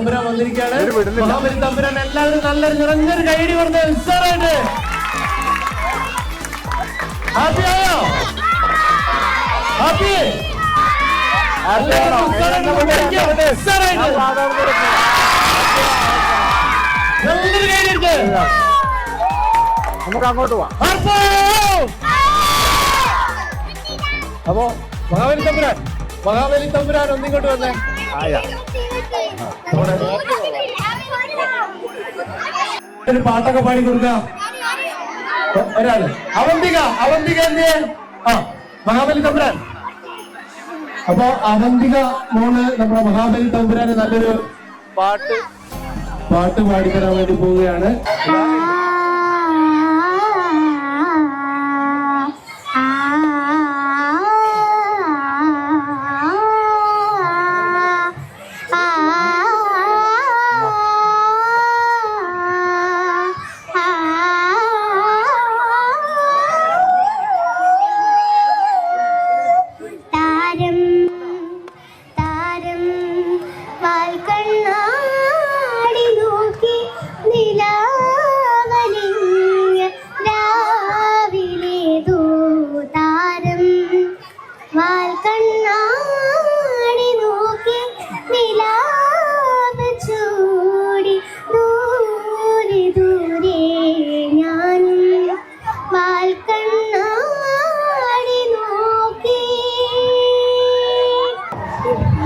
തമ്പുരാൻ വന്നിരിക്കുകയാണ്. മഹാബലി തമ്പുരാൻ എല്ലാവരും നല്ലൊരു നിറഞ്ഞൊരു കൈയടി പറഞ്ഞ് ഉത്സാഹമായിട്ട് ഹാപ്പി ആയോ? ഹാപ്പി നല്ലൊരു കൈയടി നമുക്ക് അങ്ങോട്ട് പോവാം. അപ്പോ മഹാബലി തമ്പുരാൻ ഒന്നിങ്ങോട്ട് വന്നേ. ഒരു പാട്ടൊക്കെ പാടി കൊടുക്കാം. ഒരാള് അവന്തിക എന്ത്? മഹാബലി തമ്പുരാൻ. അപ്പൊ അവന്തിക മോള് നമ്മുടെ മഹാബലി തമ്പുരാന് നല്ലൊരു പാട്ട് പാടിത്തരാൻ വേണ്ടി പോവുകയാണ്.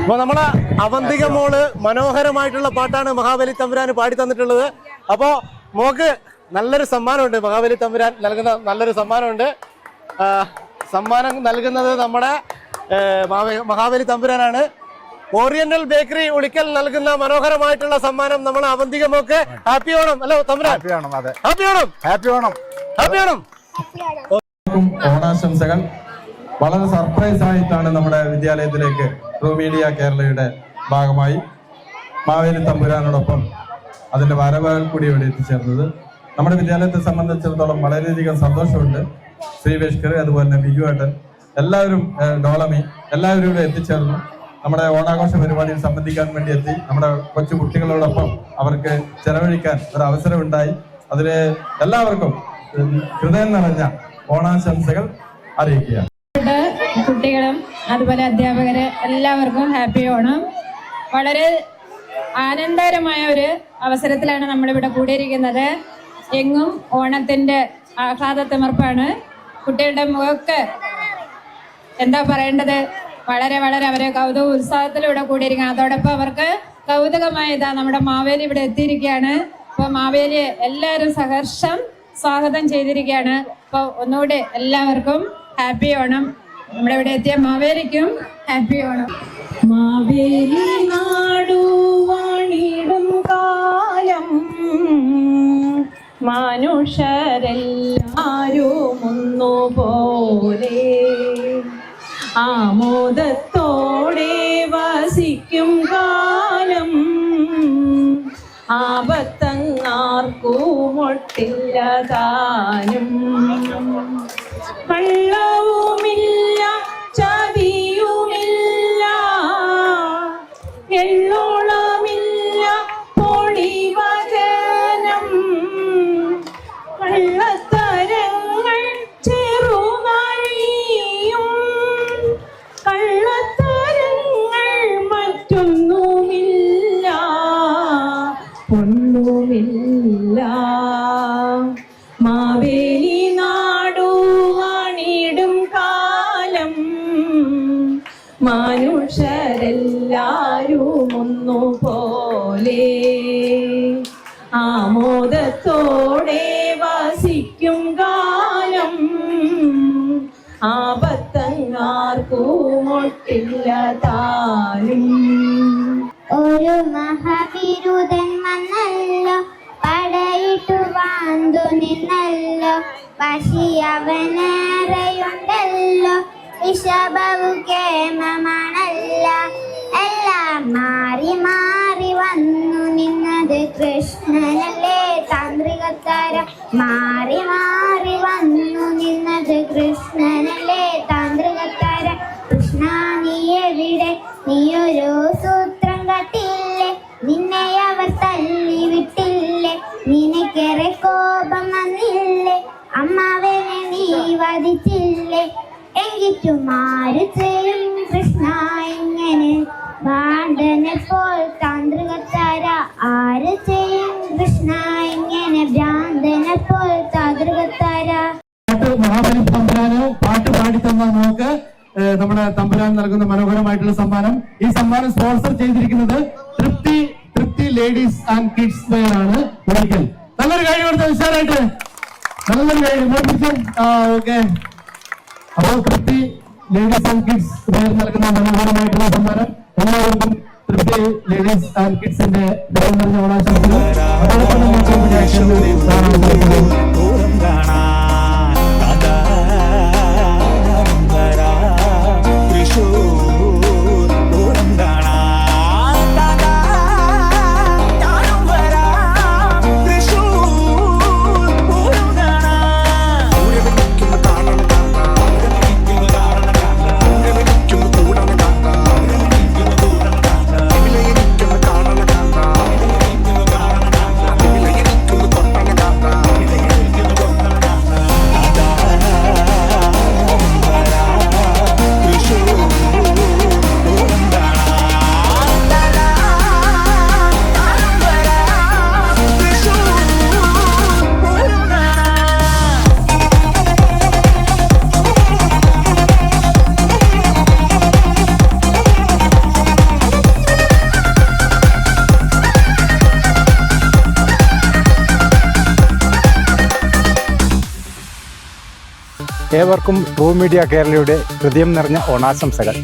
അപ്പൊ നമ്മളെ അവന്തിക മോള് മനോഹരമായിട്ടുള്ള പാട്ടാണ് മഹാബലി തമ്പുരാന് പാടി തന്നിട്ടുള്ളത്. അപ്പോ മോക്ക് നല്ലൊരു സമ്മാനമുണ്ട്. മഹാബലി തമ്പുരാൻ നൽകുന്ന നല്ലൊരു സമ്മാനമുണ്ട്. സമ്മാനം നൽകുന്നത് നമ്മുടെ മഹാബലി തമ്പുരാനാണ്. ഓറിയന്റൽ ബേക്കറി ഉളിക്കൽ നൽകുന്ന മനോഹരമായിട്ടുള്ള സമ്മാനം നമ്മൾ അവന്തിക മോക്ക്. ഹാപ്പി ഓണം അല്ലോ തമ്പുരാൻ. ഹാപ്പി ഓണം. ഓണാശംസകൾ. വളരെ സർപ്രൈസ് ആയിട്ടാണ് നമ്മുടെ വിദ്യാലയത്തിലേക്ക് ട്രൂ മീഡിയ കേരളയുടെ ഭാഗമായി മാവേലി തമ്പുരാനോടൊപ്പം അതിന്റെ വരവുകൾ കൂടി ഇവിടെ എത്തിച്ചേർന്നത്. നമ്മുടെ വിദ്യാലയത്തെ സംബന്ധിച്ചിടത്തോളം വളരെയധികം സന്തോഷമുണ്ട്. ശ്രീവേഷ്കർ, അതുപോലെ തന്നെ ബിജുവേട്ടൻ, എല്ലാവരും, ഡോളമി, എല്ലാവരും ഇവിടെ എത്തിച്ചേർന്നു. നമ്മുടെ ഓണാഘോഷ പരിപാടിയിൽ സംബന്ധിക്കാൻ വേണ്ടി എത്തി. നമ്മുടെ കൊച്ചു കുട്ടികളോടൊപ്പം അവർക്ക് ചെലവഴിക്കാൻ ഒരു അവസരം ഉണ്ടായി. അതിന് എല്ലാവർക്കും ഹൃദയം നിറഞ്ഞ ഓണാശംസകൾ അറിയിക്കുക. കുട്ടികളും അതുപോലെ അധ്യാപകര് എല്ലാവർക്കും ഹാപ്പി ഓണം. വളരെ ആനന്ദകരമായ ഒരു അവസരത്തിലാണ് നമ്മളിവിടെ കൂടിയിരിക്കുന്നത്. എങ്ങും ഓണത്തിന്റെ ആഹ്ലാദത്തിമർപ്പാണ്. കുട്ടികളുടെ മുഖക്ക് എന്താ പറയേണ്ടത്, വളരെ അവരെ കൗതുക ഉത്സാഹത്തിലൂടെ കൂടിയിരിക്കുകയാണ്. അതോടൊപ്പം അവർക്ക് കൗതുകമായ ഇതാ നമ്മുടെ മാവേലി ഇവിടെ എത്തിയിരിക്കുകയാണ്. അപ്പൊ മാവേലിയെ എല്ലാവരും സഹർഷം സ്വാഗതം ചെയ്തിരിക്കുകയാണ്. അപ്പൊ ഒന്നുകൂടെ എല്ലാവർക്കും ഹാപ്പി ഓണം. നമ്മുടെ ഇവിടെ എത്തിയ മാവേലിക്കും ഹാപ്പി ഓണം. മാവേലി നാടുവാണിടും കാലം മനുഷ്യരെല്ലാരും ഒന്നുപോലെ ആമോദത്തോടെ വസിക്കും കാലം ആപത്തങ്ങാർക്കുമൊട്ടില്ല താനും കള്ളവുമില്ല ചതിയുമില്ല എള്ളോളമില്ല പൊളിവചനം കള്ളത്തരങ്ങൾ ചെറുമഴിയും കള്ളത്തരങ്ങൾ മറ്റൊന്നുമില്ല ഒന്നുമില്ല. മാവേലി നാടുവാണിടും കാലം മനുഷ്യരെല്ലാരും ഒന്നുപോലെ ആമോദത്തോടെ വസിക്കും കാലം ആപത്തങ്ങാർക്കുമൊട്ടില്ല താനും. ഒരു മഹാവിരുദ്ധൻ വന്നല്ലോ, പടയിട്ടു വാന്തു നിന്നല്ലോ, പശിയവനേറെയുണ്ടല്ലോ, വിഷഭവു കേമമാണല്ല. എല്ലാം മാറി മാറി വന്നു നിന്നത് കൃഷ്ണനല്ലേ താന്ത്രികത്താര. മാറി മാറി വന്നു നിന്നത് കൃഷ്ണനല്ലേ താന്ത്രികത്താര. കൃഷ്ണ നീ എവിടെ, നീയൊരു സൂത്രം കട്ടില്ലേ, നിന്നെ കൃഷ്ണനല്ലേ എങ്കിറ്റുമാര് ചെയ്യും കൃഷ്ണ ഇങ്ങനെ ഭാണ്ഡനെ പോൽ താന്ത്രികത്താര ആര് ചെയ്യും കൃഷ്ണ ഇങ്ങനെ ഭ്രാന്തനെ പോൽ താന്ത്രികത്താര. മഹാബലി തമ്പുരാന് പാട്ട് പാടിത്തന്ന നമുക്ക് നമ്മുടെ തമ്പുരാൻ നൽകുന്ന മനോഹരമായിട്ടുള്ള സമ്മാനം. ഈ സമ്മാനം സ്പോൺസർ ചെയ്തിരിക്കുന്നത് തൃപ്തി ലേഡീസ് ആൻഡ് കിഡ്സ് വെയർ ആണ്. ഒരിക്കൽ നല്ലൊരു കാര്യം കൊടുത്ത വിശാലായിട്ട് നല്ലൊരു കാര്യം ഓക്കെ. അപ്പോൾ തൃപ്തി ലേഡീസ് ആൻഡ് കിഡ്സ് വെയർ നൽകുന്ന മനോഹരമായിട്ടുള്ള സമ്മാനം എല്ലാവർക്കും തൃപ്തി ലേഡീസ് ആൻഡ് കിഡ്സിന്റെ പേര് നിറഞ്ഞ ഓണാശംസകൾ. അതോടൊപ്പം ഏവർക്കും ട്രൂ മീഡിയ കേരളയുടെ ഹൃദയം നിറഞ്ഞ ഓണാശംസകൾ.